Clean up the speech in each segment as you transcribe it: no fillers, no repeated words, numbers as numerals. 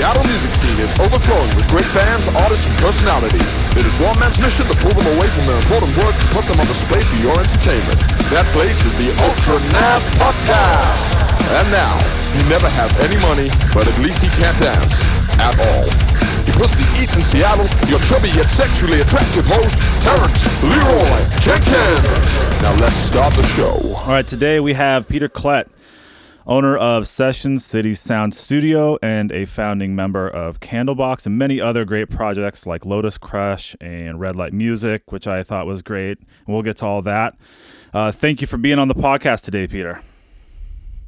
Seattle music scene is overflowing with great bands, artists, and personalities. It is one man's mission to pull them away from their important work to put them on display for your entertainment. That place is the Ultra Nast Podcast. And now, he never has any money, but at least he can't dance. At all. He puts the eat in Seattle, your chubby yet sexually attractive host, Terrence Leroy Jenkins. Now let's start the show. All right, today we have Peter Klett, owner of Session City Sound Studio and a founding member of Candlebox and many other great projects like Lotus Crush and Red Light Music, which I thought was great. And we'll get to all that. Thank you for being on the podcast today, Peter.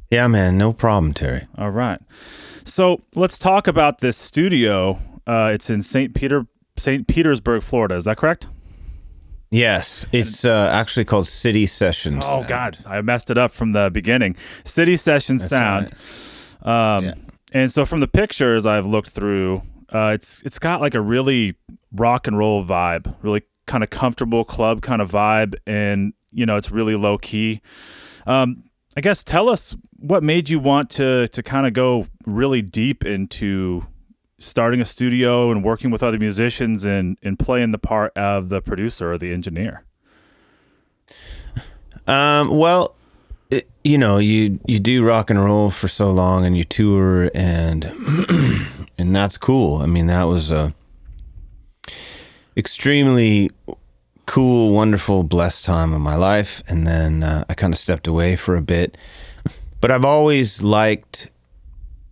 Yeah, man, no problem, Terry. All right. So let's talk about this studio. It's in St. Petersburg, Florida. Is that correct? Yes, it's actually called City Sessions. Oh, God, I messed it up from the beginning. City Sessions Sound. Right. And so from the pictures I've looked through, it's got like a really rock and roll vibe, really kind of comfortable club kind of vibe, and, you know, it's really low key. I guess tell us what made you want to kind of go really deep into starting a studio and working with other musicians and playing the part of the producer or the engineer. You do rock and roll for so long and you tour and and that's cool. I mean, that was a extremely cool, wonderful, blessed time of my life. And then I kind of stepped away for a bit, but I've always liked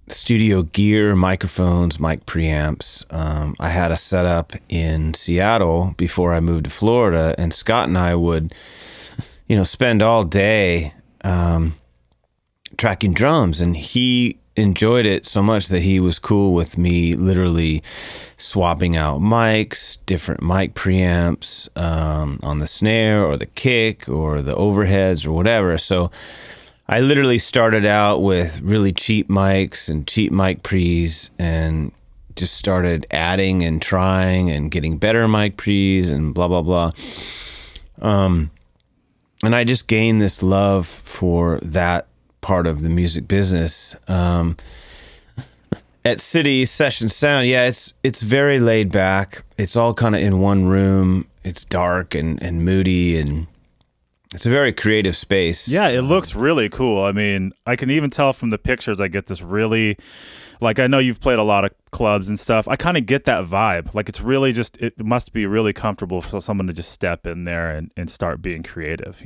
studio gear, microphones, mic preamps. I had a setup in Seattle before I moved to Florida, and Scott and I would, spend all day tracking drums, and he enjoyed it so much that he was cool with me literally swapping out mics, different mic preamps on the snare or the kick or the overheads or whatever. So I literally started out with really cheap mics and cheap mic pre's and just started adding and trying and getting better mic pre's and blah, blah, blah. And I just gained this love for that part of the music business. At City Session Sound, it's very laid back. It's all kind of in one room. It's dark and moody, and it's a very creative space. Yeah, it looks really cool. I mean, I can even tell from the pictures I get this really, like, I know you've played a lot of clubs and stuff. I kind of get that vibe. Like, it's really just, it must be really comfortable for someone to just step in there and start being creative,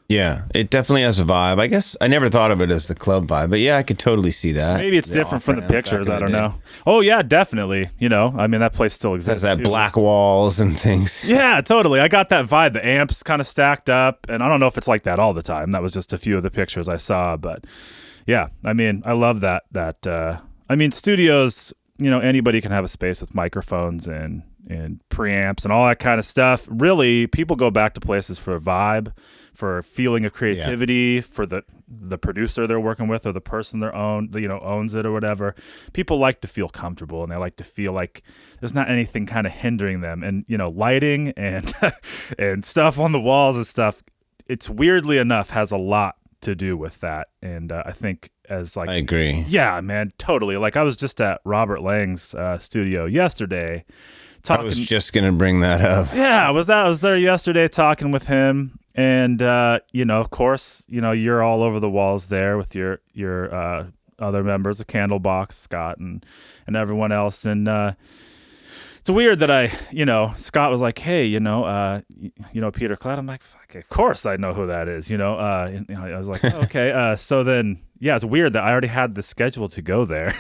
Yeah, it definitely has a vibe. I guess I never thought of it as the club vibe, but yeah, I could totally see that. Maybe it's different from the pictures. I don't know. Oh, yeah, definitely. I mean, that place still exists. It has that black walls and things. Yeah, totally. I got that vibe. The amps kind of stacked up, and I don't know if it's like that all the time. That was just a few of the pictures I saw, but yeah, I mean, I love that. I mean, studios, anybody can have a space with microphones and preamps and all that kind of stuff. Really, people go back to places for a vibe, for a feeling of creativity, for the producer they're working with or the person owns it or whatever. People like to feel comfortable, and they like to feel like there's not anything kind of hindering them. And lighting and and stuff on the walls and stuff, it's weirdly enough has a lot to do with that. And I think I agree. Yeah, man, totally. Like, I was just at Robert Lang's studio yesterday. I was just gonna bring that up. Yeah, I was there yesterday talking with him, and of course, you're all over the walls there with your other members of Candlebox, Scott and everyone else, and it's weird that Scott was like, hey, Peter Klett. I'm like, fuck, of course I know who that is. I was like, okay. So then, yeah, it's weird that I already had the schedule to go there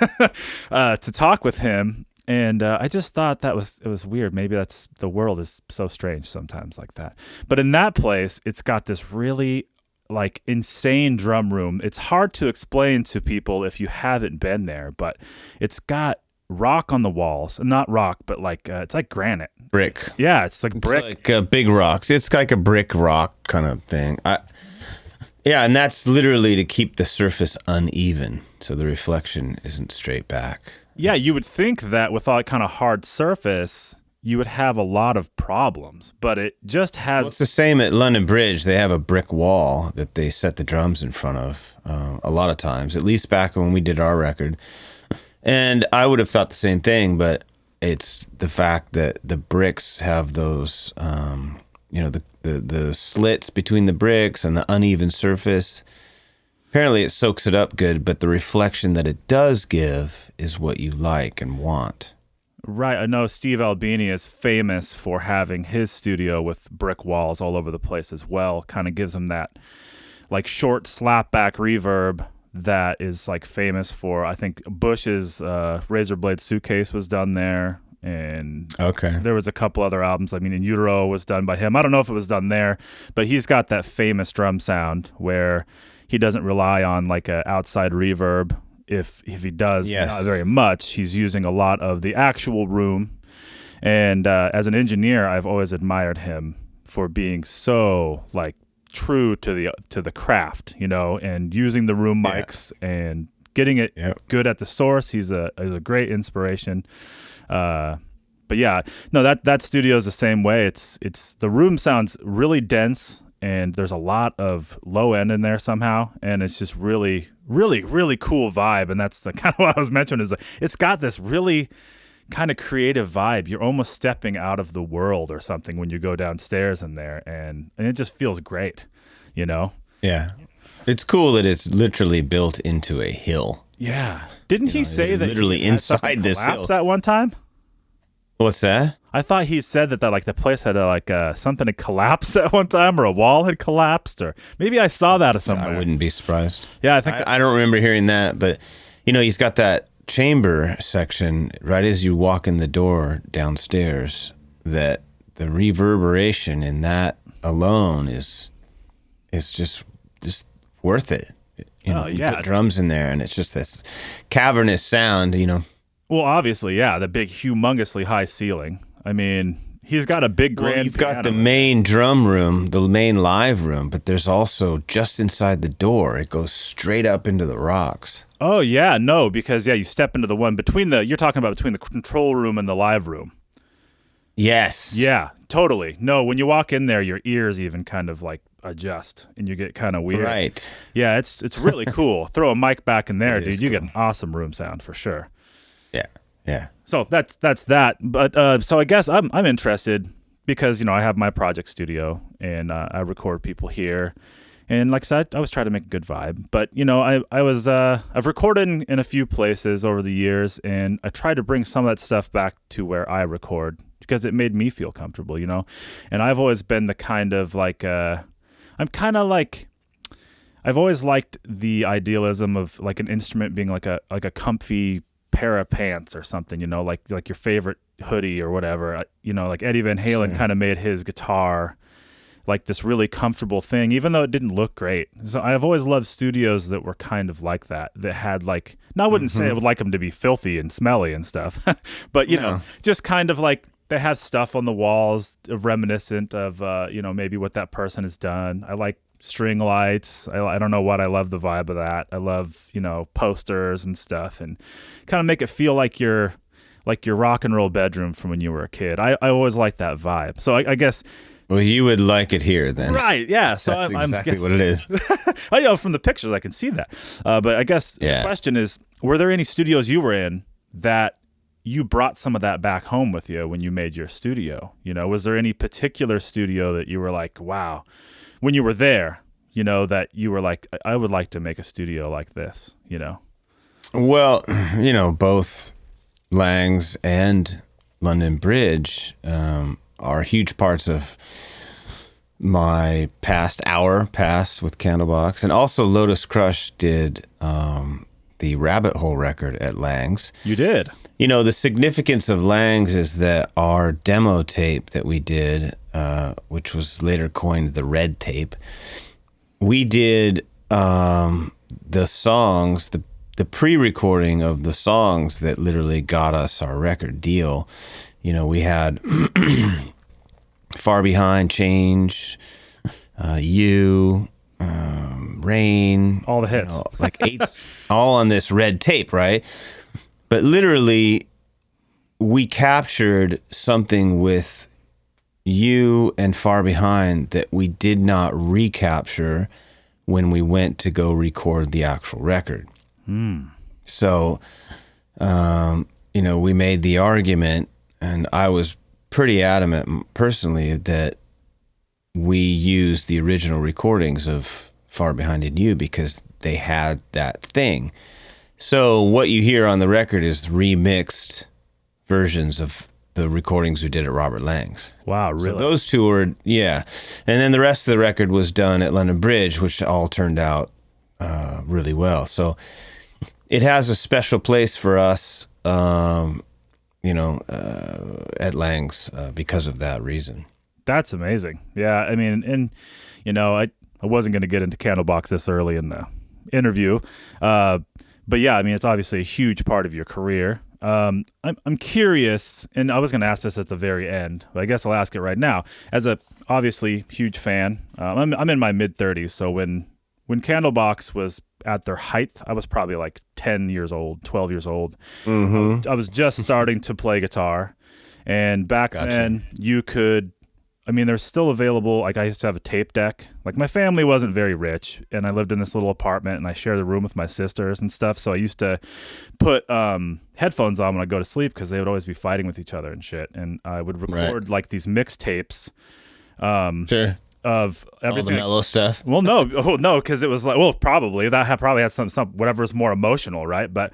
to talk with him. And I just thought it was weird. Maybe the world is so strange sometimes like that. But in that place, it's got this really like insane drum room. It's hard to explain to people if you haven't been there, but it's got rock on the walls. Not rock, but like it's like granite. Brick. Yeah, it's like brick. It's like big rocks. It's like a brick rock kind of thing. Yeah, and that's literally to keep the surface uneven so the reflection isn't straight back. Yeah, you would think that with all that kind of hard surface, you would have a lot of problems, but it just has... Well, it's the same at London Bridge. They have a brick wall that they set the drums in front of a lot of times, at least back when we did our record. And I would have thought the same thing, but it's the fact that the bricks have those, the slits between the bricks and the uneven surface. Apparently it soaks it up good, but the reflection that it does give is what you like and want. Right. I know Steve Albini is famous for having his studio with brick walls all over the place as well. Kind of gives him that like short slapback reverb that is like famous for, I think Bush's Razor Blade Suitcase was done there. And there was a couple other albums. I mean, In Utero was done by him. I don't know if it was done there, but he's got that famous drum sound where he doesn't rely on like a outside reverb. If he does, not very much, he's using a lot of the actual room. And as an engineer, I've always admired him for being so like true to the craft, and using the room mics and getting it good at the source. He's a great inspiration. But yeah, no, that studio is the same way. It's the room sounds really dense, and there's a lot of low end in there somehow, and it's just really, really, really cool vibe. And that's kind of what I was mentioning is it's got this really kind of creative vibe. You're almost stepping out of the world or something when you go downstairs in there, and it just feels great, Yeah, it's cool that it's literally built into a hill. Yeah, didn't he say that literally inside this hill at one time? What's that? I thought he said that like the place had something had collapsed at one time, or a wall had collapsed, or maybe I saw that somewhere. I wouldn't be surprised. Yeah, I think I don't remember hearing that, but he's got that chamber section right as you walk in the door downstairs. That the reverberation in that alone is just worth it. You put drums in there, and it's just this cavernous sound. Well, obviously, the big, humongously high ceiling. I mean, he's got a big grand. You've got the main drum room, the main live room, but there's also just inside the door. It goes straight up into the rocks. Oh yeah, no, because you step into the one you're talking about between the control room and the live room. Yes. Yeah, totally. No, when you walk in there, your ears even kind of like adjust, and you get kind of weird. Right. Yeah, it's really cool. Throw a mic back in there, dude. You cool. get an awesome room sound for sure. Yeah. So that's that. But so I guess I'm interested because I have my project studio, and I record people here, and like I said, I was trying to make a good vibe. But I've recorded in a few places over the years, and I tried to bring some of that stuff back to where I record because it made me feel comfortable, And I've always been the kind of like I've always liked the idealism of like an instrument being like a comfy pair of pants or something, like your favorite hoodie or whatever. Like Eddie Van Halen kind of made his guitar like this really comfortable thing, even though it didn't look great. So I've always loved studios that were kind of like that had like, I wouldn't say I would like them to be filthy and smelly and stuff, but just kind of like they have stuff on the walls reminiscent of maybe what that person has done. I like string lights. I don't know what. I love the vibe of that. I love, posters and stuff, and kind of make it feel like your rock and roll bedroom from when you were a kid. I always liked that vibe. So I guess. Well, you would like it here then. Right. Yeah. So that's exactly what it is. From the pictures, I can see that. But I guess the question is, were there any studios you were in that you brought some of that back home with you when you made your studio? Was there any particular studio that you were like, wow, when you were there, that you were like, I would like to make a studio like this, Well, both Langs and London Bridge are huge parts of my past with Candlebox. And also Lotus Crush did the Rabbit Hole record at Langs. You did? The significance of Langs is that our demo tape that we did, which was later coined the Red Tape, we did the songs, the pre-recording of the songs that literally got us our record deal. We had Far Behind, Change, You, Rain. All the hits. Like 8, all on this red tape, right? But literally, we captured something with You and Far Behind that we did not recapture when we went to go record the actual record. So we made the argument, and I was pretty adamant personally that we used the original recordings of Far Behind in You because they had that thing. So what you hear on the record is remixed versions of the recordings we did at Robert Lang's. Wow, really? So those two were, yeah. And then the rest of the record was done at London Bridge, which all turned out really well. So it has a special place for us, at Lang's because of that reason. That's amazing. Yeah, I mean, and, I wasn't going to get into Candlebox this early in the interview, but yeah, I mean, it's obviously a huge part of your career. I'm curious, and I was going to ask this at the very end, but I guess I'll ask it right now. As a obviously huge fan, I'm in my mid-30s, so when Candlebox was at their height, I was probably like 10 years old, 12 years old. Mm-hmm. I was just starting to play guitar, and back then you could. I mean, they're still available. Like, I used to have a tape deck. Like, my family wasn't very rich, and I lived in this little apartment, and I shared the room with my sisters and stuff. So I used to put headphones on when I go to sleep because they would always be fighting with each other and shit. And I would record like these mixtapes. Sure. Of everything. All the mellow stuff. Well, no, because it was like, well, probably probably had some whatever's more emotional, right? But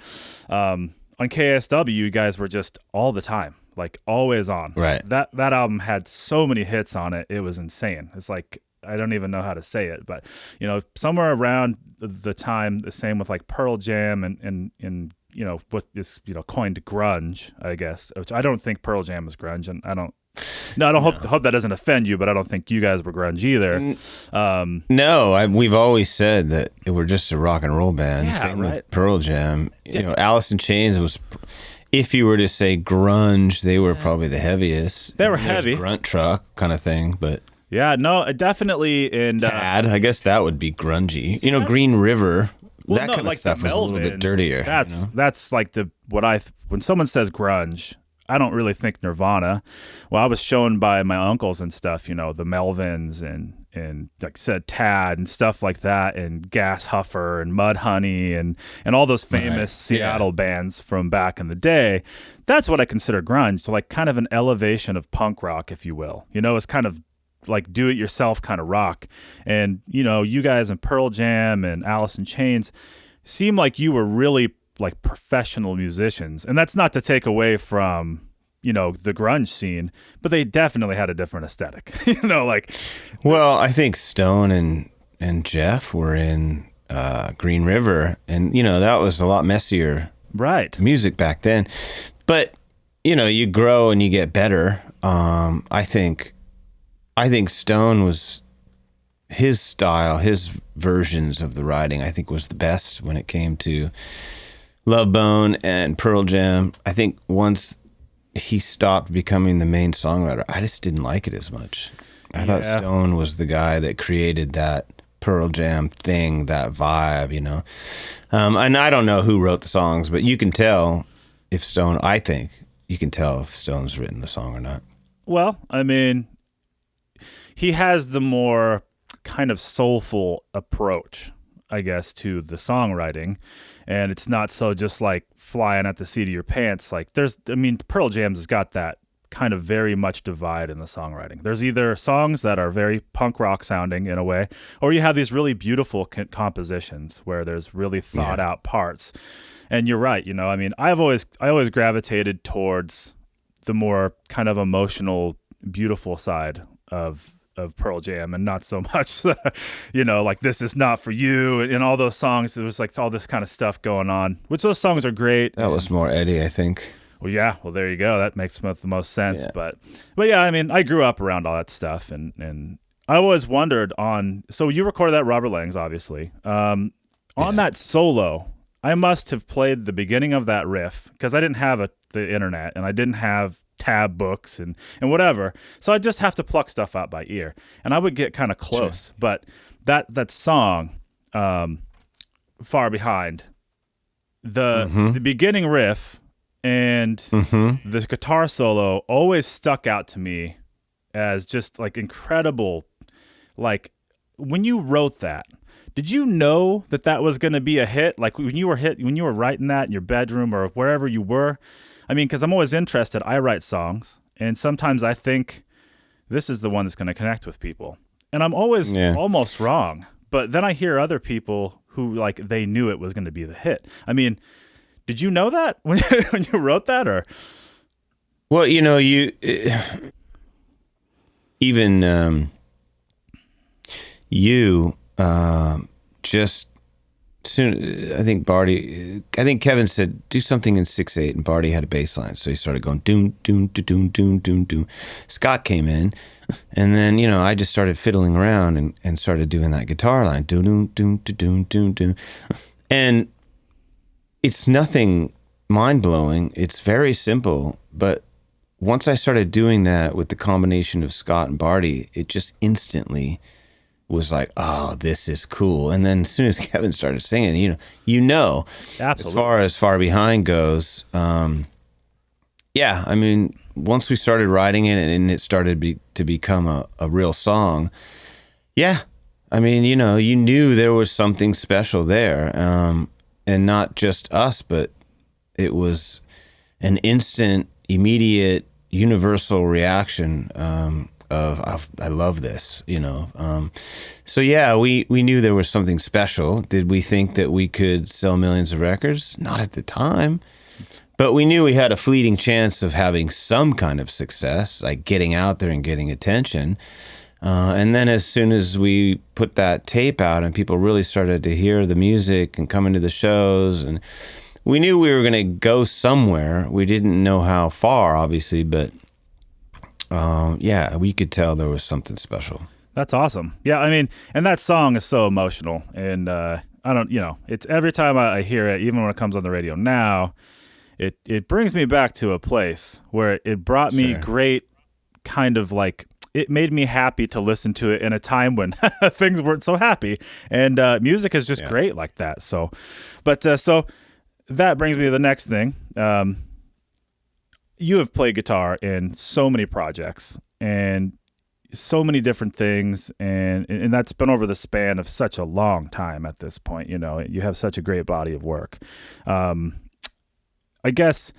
on KSW, you guys were just all the time. Like always on. Right. That album had so many hits on it. It was insane. It's like, I don't even know how to say it, but somewhere around the time, the same with like Pearl Jam and what is, coined grunge, I guess, which I don't think Pearl Jam is grunge. And I don't hope that doesn't offend you, but I don't think you guys were grunge either. No, we've always said that we're just a rock and roll band. Yeah, Same right. with Pearl Jam. Alice in Chains was, if you were to say grunge, they were probably the heaviest. They were heavy. Grunt truck kind of thing, but yeah, no, definitely. And Tad, I guess that would be grungy. Green River, that kind of like stuff was a little bit dirtier. That's like when someone says grunge, I don't really think Nirvana. Well, I was shown by my uncles and stuff, the Melvins and like I said, Tad and stuff like that, and Gas Huffer and Mudhoney and all those famous Seattle bands from back in the day. That's what I consider grunge, so like kind of an elevation of punk rock, if you will. It's kind of like do-it-yourself kind of rock. And, you guys in Pearl Jam and Alice in Chains seem like you were really like professional musicians. And that's not to take away from the grunge scene, but they definitely had a different aesthetic. Well, I think Stone and Jeff were in Green River, and that was a lot messier music back then. But you grow and you get better. I think Stone was, his style, his versions of the writing, I think was the best when it came to Love Bone and Pearl Jam. I think once he stopped becoming the main songwriter, I just didn't like it as much. I thought Stone was the guy that created that Pearl Jam thing, that vibe, and I don't know who wrote the songs, but you can tell if Stone, I think you can tell if Stone's written the song or not. Well, I mean, he has the more kind of soulful approach, I guess, to the songwriting. And it's not so just like flying at the seat of your pants. Like Pearl Jam's has got that kind of very much divide in the songwriting. There's either songs that are very punk rock sounding in a way, or you have these really beautiful compositions where there's really thought out parts. And you're right. I always gravitated towards the more kind of emotional, beautiful side of Pearl Jam, and not so much, like This Is Not For You and all those songs. There was like all this kind of stuff going on, which those songs are great. That was more Eddie, I think. Well, yeah. Well, there you go. That makes the most sense. Yeah. But yeah, I grew up around all that stuff, and I always wondered so you recorded that Robert Lang's, obviously. On that solo, I must have played the beginning of that riff because I didn't have the internet and I didn't have tab books and whatever. So I just have to pluck stuff out by ear, and I would get kind of close. Sure. But that song, Far Behind, the beginning riff and the guitar solo always stuck out to me as just like incredible. Like when you wrote that, Did you know that was going to be a hit? Like when you were writing that in your bedroom or wherever you were? I mean, because I'm always interested. I write songs, and sometimes I think this is the one that's going to connect with people. And I'm always almost wrong. But then I hear other people who, like, they knew it was going to be the hit. I mean, did you know that when you wrote that? Or? Well, just soon, I think Kevin said, do something in 6/8, and Barty had a bass line. So he started going, doom, doom, doom, doom, doom, doom. Scott came in, and then, I just started fiddling around and started doing that guitar line, doom, doom, doom, doom, doom, doom. And it's nothing mind-blowing. It's very simple. But once I started doing that with the combination of Scott and Barty, it just instantly was like, oh, this is cool. And then as soon as Kevin started singing, Absolutely. As far as Far Behind goes, I mean, once we started writing it and it started to become a real song, I mean, you knew there was something special there, and not just us, but it was an instant, immediate, universal reaction of I love this, So we knew there was something special. Did we think that we could sell millions of records? Not at the time. But we knew we had a fleeting chance of having some kind of success, like getting out there and getting attention. And then as soon as we put that tape out and people really started to hear the music and come into the shows, and we knew we were going to go somewhere. We didn't know how far, obviously, but we could tell there was something special. That's awesome. Yeah, I mean, and that song is so emotional, and I don't, it's every time I hear it, even when it comes on the radio now, it brings me back to a place where it brought me great kind of like, it made me happy to listen to it in a time when things weren't so happy, and music is just great like that. So that brings me to the next thing. You have played guitar in so many projects and so many different things, and that's been over the span of such a long time at this point. You have such a great body of work. I guess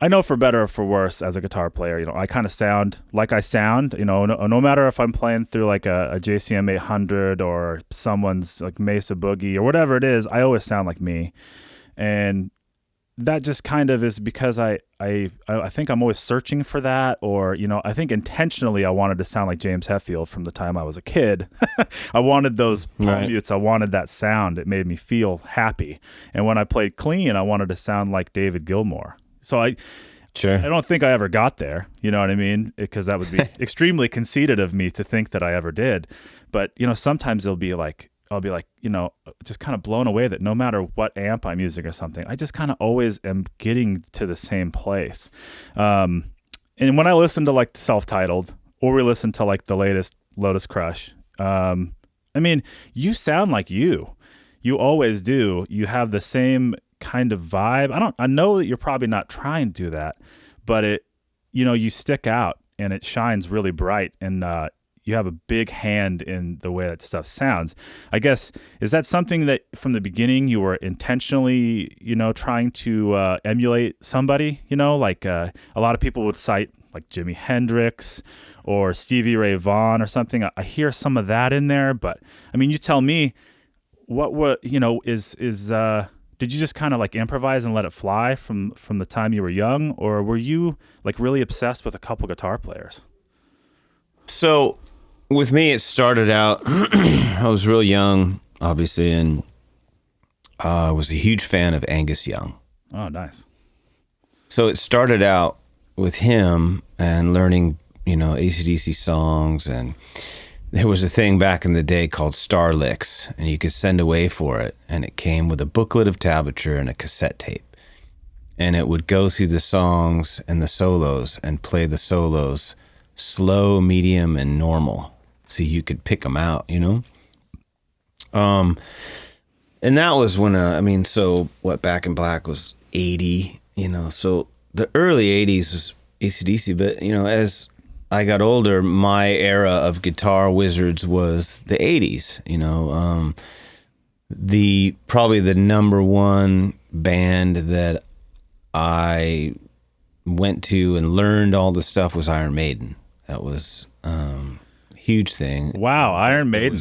I know for better or for worse as a guitar player, I kind of sound like I sound, no matter if I'm playing through like a JCM 800 or someone's like Mesa Boogie or whatever it is, I always sound like me. And that just kind of is because I think I'm always searching for that, or, I think intentionally I wanted to sound like James Hetfield from the time I was a kid. I wanted those palm mutes. I wanted that sound. It made me feel happy. And when I played clean, I wanted to sound like David Gilmour. So I don't think I ever got there, you know what I mean? Because that would be extremely conceited of me to think that I ever did. But, sometimes I'll be like, just kind of blown away that no matter what amp I'm using or something, I just kind of always am getting to the same place. And when I listen to like Self-Titled, or we listen to like the latest Lotus Crush, I mean, you sound like you always do. You have the same kind of vibe. I know that you're probably not trying to do that, but you stick out and it shines really bright, and you have a big hand in the way that stuff sounds. I guess, is that something that from the beginning you were intentionally, trying to emulate somebody, like a lot of people would cite like Jimi Hendrix or Stevie Ray Vaughan or something. I hear some of that in there, but I mean, you tell me what did you just kind of like improvise and let it fly from the time you were young, or were you like really obsessed with a couple guitar players? So with me, it started out, I was real young, obviously, and I was a huge fan of Angus Young. Oh, nice. So it started out with him and learning, AC/DC songs, and there was a thing back in the day called Star Licks, and you could send away for it, and it came with a booklet of tablature and a cassette tape, and it would go through the songs and the solos and play the solos slow, medium, and normal, so you could pick them out, And that was when, so what Back in Black was 80, so the early 80s was AC/DC, but, as I got older, my era of guitar wizards was the 80s, probably the number one band that I went to and learned all the stuff was Iron Maiden. That was a huge thing. Wow, Iron Maiden.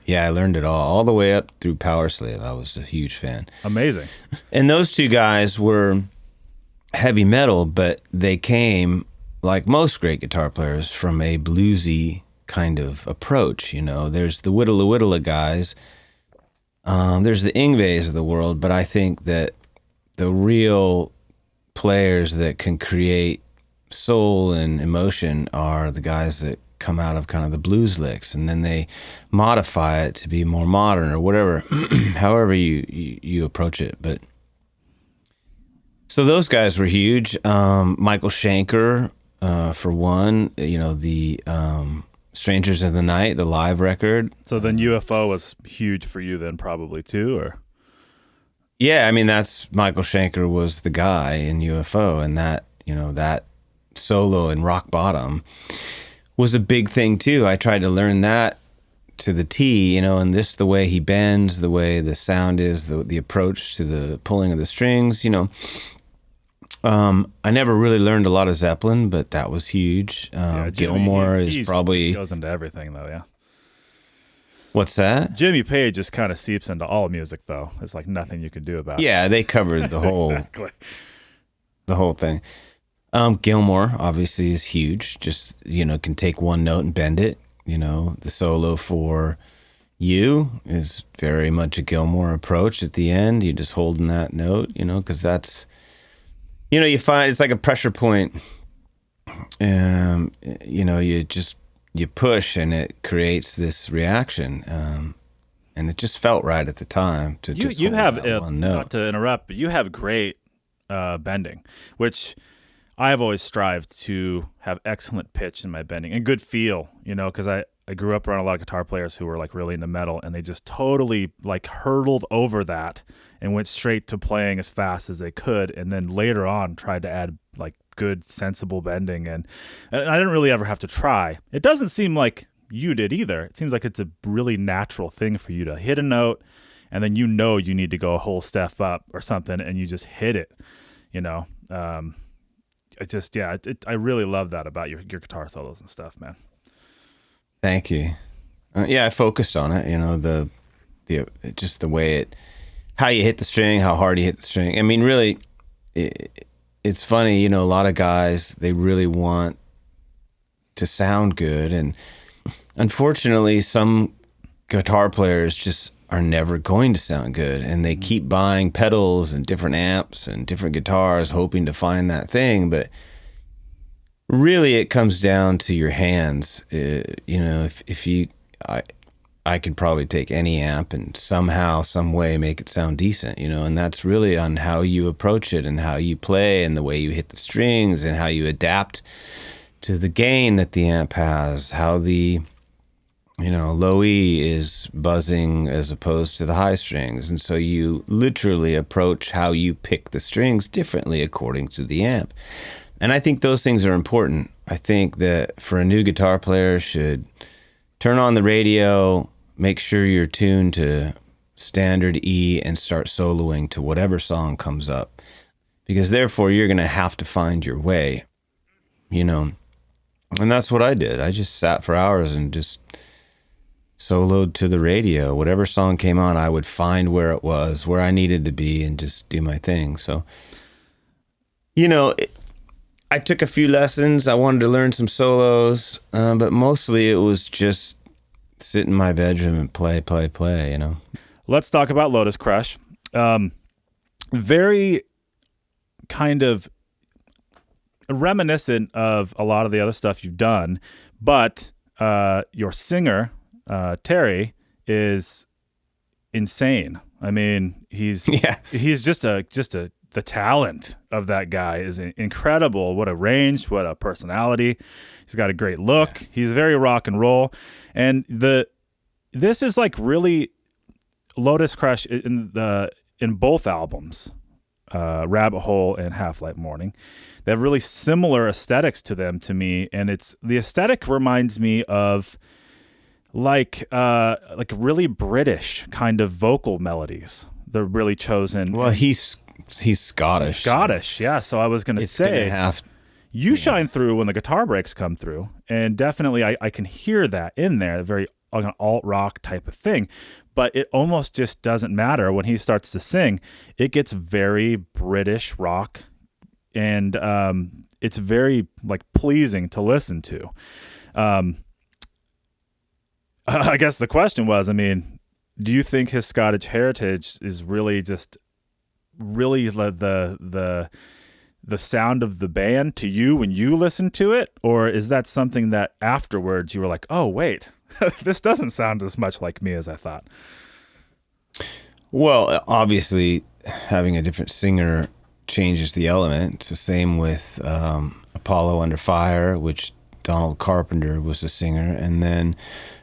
Yeah, I learned it all the way up through Power Slave. I was a huge fan. Amazing. And those two guys were heavy metal, but they came, like most great guitar players, from a bluesy kind of approach. There's the Whittla Whittla guys, there's the Yngwies of the world, but I think that the real players that can create soul and emotion are the guys that come out of kind of the blues licks, and then they modify it to be more modern or whatever, however you approach it. But so those guys were huge. Michael Schenker, for one, the Strangers of the Night, the live record. So then UFO was huge for you then probably too, or? Yeah, I mean, that's Michael Schenker was the guy in UFO, and that solo in Rock Bottom was a big thing too. I tried to learn that to the T, and the way he bends, the way the sound is, the approach to the pulling of the strings, I never really learned a lot of Zeppelin, but that was huge. Gilmore is probably... He goes into everything though, yeah. What's that? Jimmy Page just kind of seeps into all music though. It's like nothing you can do about it. Yeah, they covered the whole... Exactly. The whole thing. Gilmore obviously is huge. Just, can take one note and bend it. The solo for You is very much a Gilmore approach at the end. You're just holding that note, because that's, you find it's like a pressure point. You push and it creates this reaction. And it just felt right at the time to just hold that one note. Not to interrupt, but you have great bending, which I have always strived to have excellent pitch in my bending and good feel, because I grew up around a lot of guitar players who were like really into metal, and they just totally like hurdled over that and went straight to playing as fast as they could, and then later on tried to add like good sensible bending, and I didn't really ever have to try. It doesn't seem like you did either. It seems like it's a really natural thing for you to hit a note, and then you need to go a whole step up or something, and you just hit it. I really love that about your guitar solos and stuff, man. Thank you. I focused on it. Just the way how you hit the string, how hard you hit the string. I mean, really, it's funny. A lot of guys, they really want to sound good, and unfortunately, some guitar players just are never going to sound good, and they keep buying pedals and different amps and different guitars hoping to find that thing, but really it comes down to your hands. I could probably take any amp and somehow, some way make it sound decent, and that's really on how you approach it and how you play and the way you hit the strings and how you adapt to the gain that the amp has, how the low E is buzzing as opposed to the high strings. And so you literally approach how you pick the strings differently according to the amp. And I think those things are important. I think that for a new guitar player should turn on the radio, make sure you're tuned to standard E and start soloing to whatever song comes up. Because therefore you're going to have to find your way, And that's what I did. I just sat for hours and just soloed to the radio. Whatever song came on, I would find where it was, where I needed to be, and just do my thing. So, I took a few lessons. I wanted to learn some solos, but mostly it was just sit in my bedroom and play. Let's talk about Lotus Crush. Very kind of reminiscent of a lot of the other stuff you've done, but your singer, Terry, is insane. I mean, he's just the talent of that guy is incredible. What a range, what a personality. He's got a great look. Yeah. He's very rock and roll. And this is like really Lotus Crush in both albums, Rabbit Hole and Half-Light Morning. They have really similar aesthetics to them to me, and the aesthetic reminds me of like really British kind of vocal melodies. They're really chosen. Well, he's Scottish. Scottish, yeah. So I was going to say, you shine through when the guitar breaks come through, and definitely I can hear that in there, a very alt rock type of thing. But it almost just doesn't matter when he starts to sing. It gets very British rock, and it's very like pleasing to listen to. I guess the question was, I mean, do you think his Scottish heritage is really just really the sound of the band to you when you listen to it, or is that something that afterwards you were like, oh wait, this doesn't sound as much like me as I thought? Well, obviously, having a different singer changes the element. It's the same with Apollo Under Fire, which Donald Carpenter was the singer, and then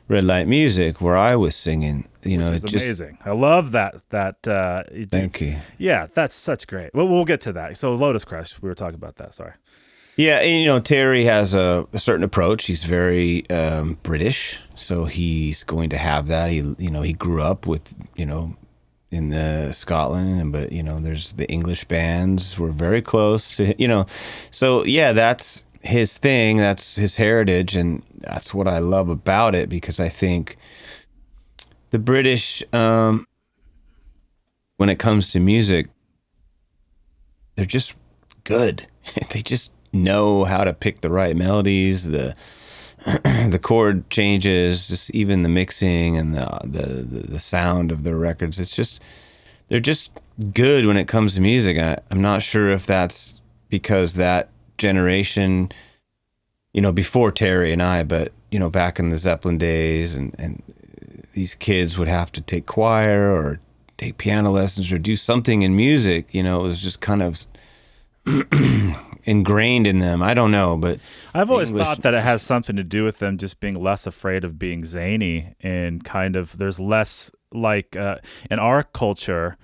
Red Light Music, where I was singing. You know, it's amazing. I love that. Thank you. Yeah, that's great. Well, we'll get to that. So Lotus Crush, we were talking about that. Sorry. Yeah, and, you know, Terry has a certain approach. He's very British, so he's going to have that. He grew up with, you know, in the Scotland, but you know, there's the English bands were very close to, you know, so yeah, that's his thing, that's his heritage, and that's what I love about it, because I think the British, when it comes to music, they're just good. They just know how to pick the right melodies, the chord changes, just even the mixing and the sound of their records. It's just, they're just good when it comes to music. I'm not sure if that's because that generation, you know, before Terry and I, but you know, back in the Zeppelin days, and these kids would have to take choir or take piano lessons or do something in music. You know, it was just kind of ingrained in them. I don't know, but I've always thought that it has something to do with them just being less afraid of being zany, and kind of there's less like in our culture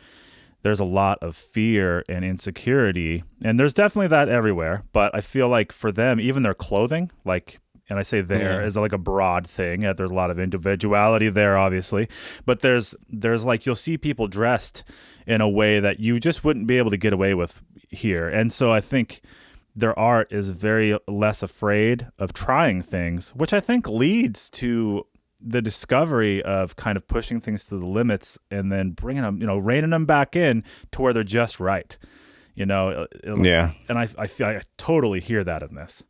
there's a lot of fear and insecurity, and there's definitely that everywhere, but I feel like for them, even their clothing, like, and I say there is like a broad thing. There's a lot of individuality there, obviously, but there's like, you'll see people dressed in a way that you just wouldn't be able to get away with here. And so I think their art is very less afraid of trying things, which I think leads to the discovery of kind of pushing things to the limits and then bringing them, you know, reining them back in to where they're just right, you know? Yeah. And I feel I totally hear that in this.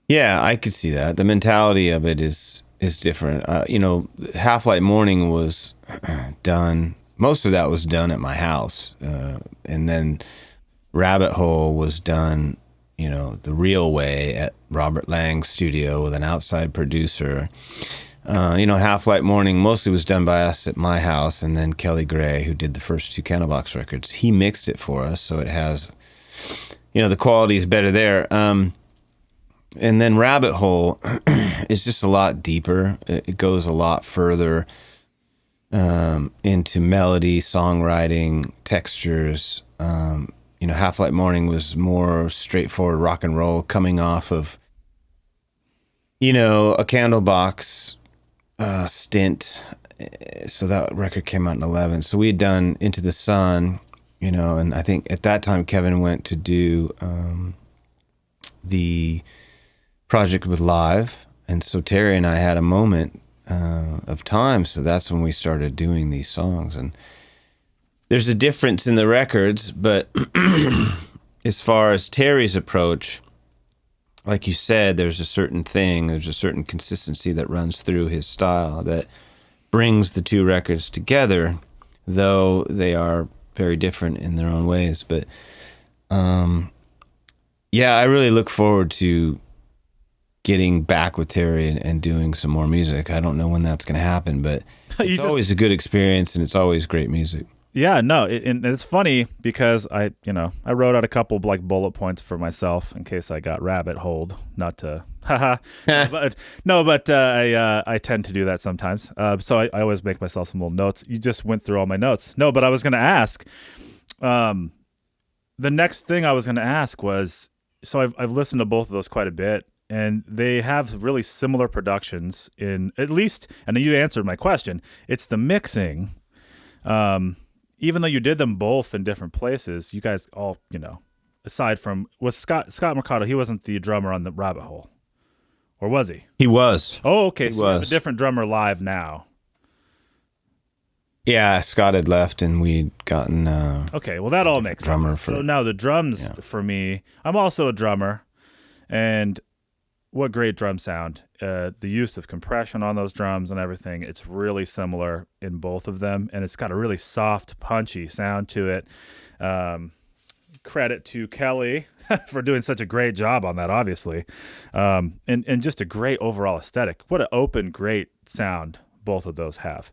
Yeah, I could see that. The mentality of it is different. You know, Half Light Morning was done. Most of that was done at my house, and then Rabbit Hole was done, you know, the real way at Robert Lang's studio with an outside producer. You know, Half Light Morning mostly was done by us at my house, and then Kelly Gray, who did the first two Candlebox records, he mixed it for us, so it has, you know, the quality is better there. And then Rabbit Hole is just a lot deeper. It goes a lot further into melody, songwriting, textures. You know, Half Light Morning was more straightforward rock and roll, coming off of, you know, a Candlebox stint. So that record came out in 2011. So we had done Into the Sun, you know, and I think at that time Kevin went to do the project with Live, and so Terry and I had a moment of time, so that's when we started doing these songs. And there's a difference in the records, but as far as Terry's approach, like you said, there's a certain consistency that runs through his style that brings the two records together, though they are very different in their own ways. But yeah, I really look forward to getting back with Terry and doing some more music. I don't know when that's going to happen, but it's always a good experience, and it's always great music. Yeah, no, and it's funny because I wrote out a couple like bullet points for myself in case I got rabbit holed. Not to, haha, but I tend to do that sometimes. So I always make myself some little notes. You just went through all my notes. No, but I was going to ask. The next thing I was going to ask was, so I've listened to both of those quite a bit. and they have really similar productions in at least. And you answered my question. It's the mixing. Even though you did them both in different places, you guys all, aside from was Scott Mercado, he wasn't the drummer on the Rabbit Hole, or was he? He was. Oh, okay. He so you have a was. different drummer live now. Yeah, Scott had left, and we'd gotten. Okay, well that all makes drummer sense. for- So now the drums for me, I'm also a drummer, and what great drum sound. The use of compression on those drums and everything, it's really similar in both of them, and it's got a really soft, punchy sound to it. Credit to Kelly for doing such a great job on that, obviously, and just a great overall aesthetic. What an open, great sound both of those have.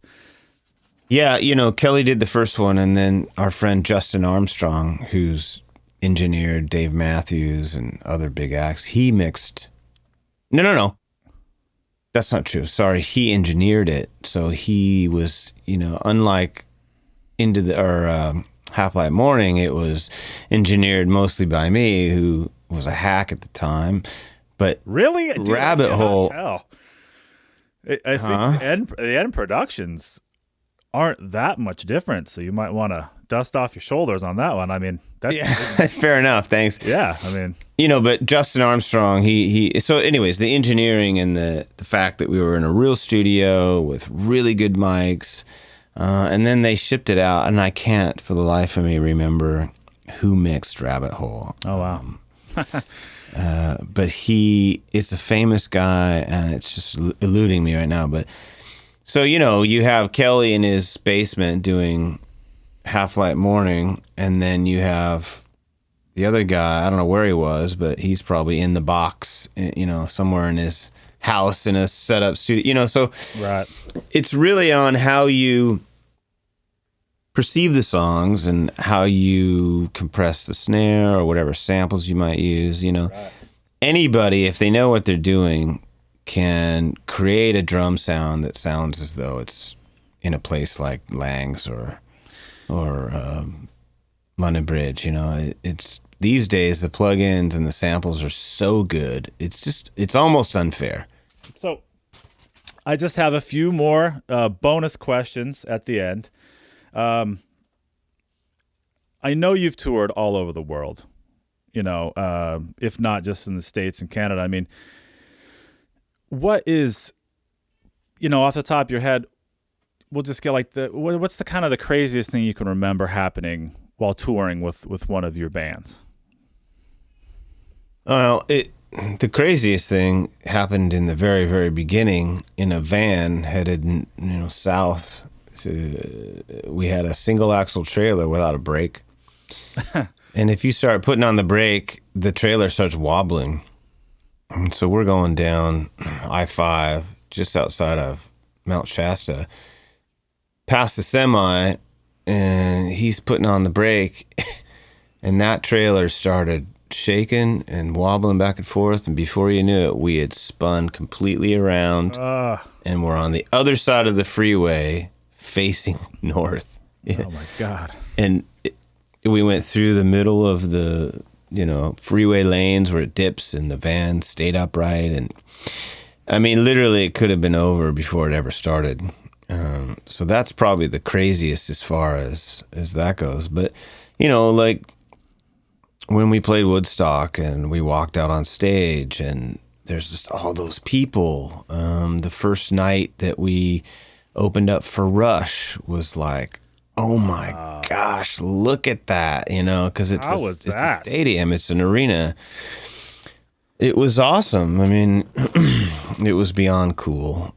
Yeah, Kelly did the first one, and then our friend Justin Armstrong, who's engineered Dave Matthews and other big acts, he mixed. No. That's not true. Sorry, he engineered it. So he was, unlike Half-Light Morning, it was engineered mostly by me, who was a hack at the time. But Really? Dude, Rabbit Hole. I think the end productions aren't that much different, so you might want to dust off your shoulders on that one. I mean, Yeah, fair enough. Thanks. yeah, I mean, But Justin Armstrong, so anyways, the engineering and the fact that we were in a real studio with really good mics, and then they shipped it out, and I can't for the life of me remember who mixed Rabbit Hole. oh wow. But it's a famous guy, and it's just eluding me right now. But so, you have Kelly in his basement doing Half-Light Morning, and then you have the other guy, I don't know where he was, but he's probably in the box, somewhere in his house in a setup studio, so Right. it's really on how you perceive the songs and how you compress the snare or whatever samples you might use, Right. Anybody, if they know what they're doing, can create a drum sound that sounds as though it's in a place like Lang's or London Bridge. It's these days the plugins and the samples are so good. It's almost unfair. So I just have a few more bonus questions at the end. I know you've toured all over the world, if not just in the States and Canada. I mean, what is, off the top of your head, we'll just get like what's the kind of the craziest thing you can remember happening while touring with one of your bands? Well, the craziest thing happened in the very, very beginning in a van headed, south. We had a single axle trailer without a brake. And if you start putting on the brake, the trailer starts wobbling. And so we're going down I-5 just outside of Mount Shasta, past the semi, and he's putting on the brake, and that trailer started shaking and wobbling back and forth, and before you knew it, we had spun completely around, and we're on the other side of the freeway facing north. Oh my God. And we went through the middle of the freeway lanes where it dips, and the van stayed upright, and I mean, literally it could have been over before it ever started. So that's probably the craziest as far as that goes. But like when we played Woodstock and we walked out on stage, and there's just all those people. The first night that we opened up for Rush was like, oh my gosh, look at that, because it's a stadium, it's an arena. It was awesome. I mean, it was beyond cool,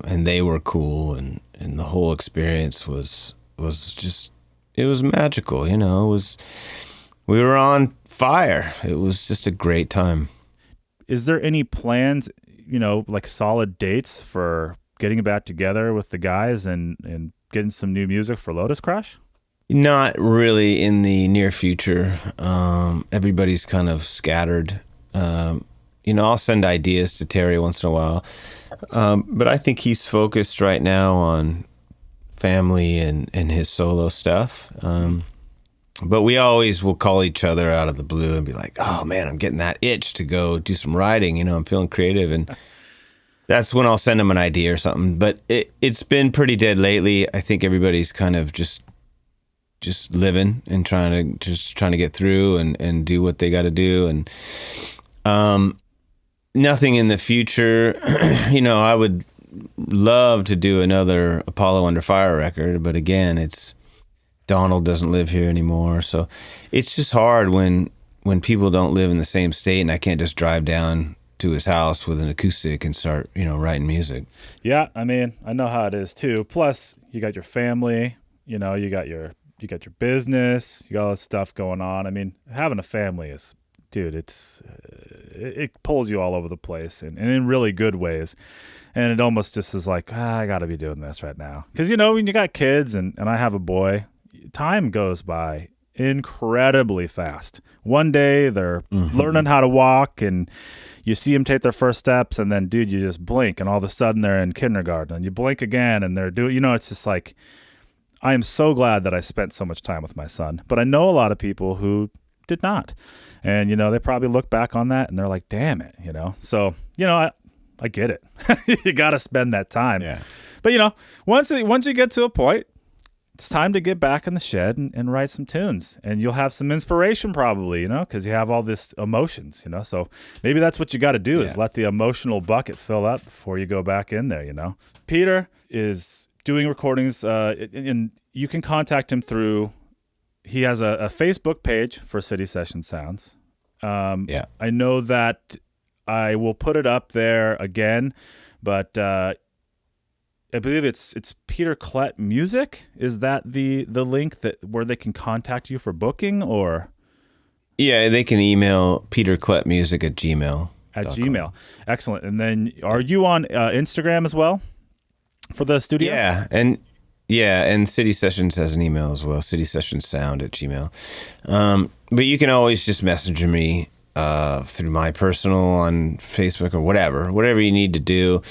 and they were cool, and the whole experience was just, it was magical, we were on fire. It was just a great time. Is there any plans, like solid dates for getting back together with the guys and getting some new music for Lotus Crush? Not really in the near future. Everybody's kind of scattered. I'll send ideas to Terry once in a while. But I think he's focused right now on family and his solo stuff. But we always will call each other out of the blue and be like, oh man, I'm getting that itch to go do some writing. You know, I'm feeling creative. And that's when I'll send them an idea or something. But it's been pretty dead lately. I think everybody's kind of just living and trying to get through and do what they got to do. And nothing in the future. You know, I would love to do another Apollo Under Fire record. But again, Donald doesn't live here anymore. So it's just hard when people don't live in the same state and I can't just drive down to his house with an acoustic and start, you know, writing music. Yeah, I mean, I know how it is too. Plus, you got your family, you know, you got your business, you got all this stuff going on. I mean, having a family is, dude, it pulls you all over the place and in really good ways. And it almost just is like, I got to be doing this right now. Because, you know, when you got kids and I have a boy, time goes by incredibly fast. One day they're learning how to walk and you see them take their first steps and then, dude, you just blink and all of a sudden they're in kindergarten and you blink again and they're doing, you know, it's just like, I am so glad that I spent so much time with my son. But I know a lot of people who did not. And, you know, they probably look back on that and they're like, damn it, you know. So, you know, I get it. You got to spend that time. Yeah. But, you know, once you get to a point, it's time to get back in the shed and write some tunes. And you'll have some inspiration probably, you know, because you have all this emotions, you know. So maybe that's what you got to do is let the emotional bucket fill up before you go back in there, you know. Peter is doing recordings, and you can contact him through, he has a Facebook page for City Session Sounds. I know that I will put it up there again, but I believe it's Peter Klett Music. Is that the link where they can contact you for booking or? Yeah, they can email peterklettmusic at gmail. At Gmail. Excellent. And then are you on Instagram as well for the studio? Yeah, and City Sessions has an email as well, citysessionssound at gmail. But you can always just message me through my personal on Facebook or whatever you need to do.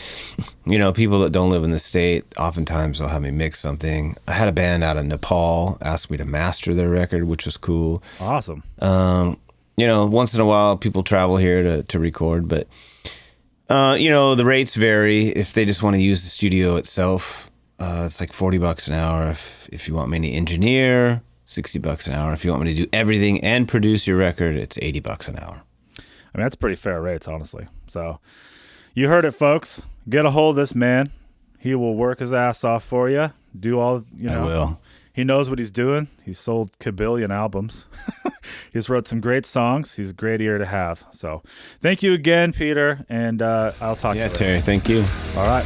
You know, people that don't live in the state, oftentimes they'll have me mix something. I had a band out of Nepal ask me to master their record, which was cool. Awesome. You know, once in a while people travel here to record, but you know, the rates vary. If they just want to use the studio itself, it's like $40 an hour. If you want me to engineer, $60 an hour. If you want me to do everything and produce your record, it's $80 an hour. I mean, that's pretty fair rates, honestly. So you heard it, folks. Get a hold of this man. He will work his ass off for you. Do all, you know. I will. He knows what he's doing. He's sold kabillion albums. He's wrote some great songs. He's a great ear to have. So thank you again, Peter, and I'll talk to you later. Yeah, Terry, thank you. All right.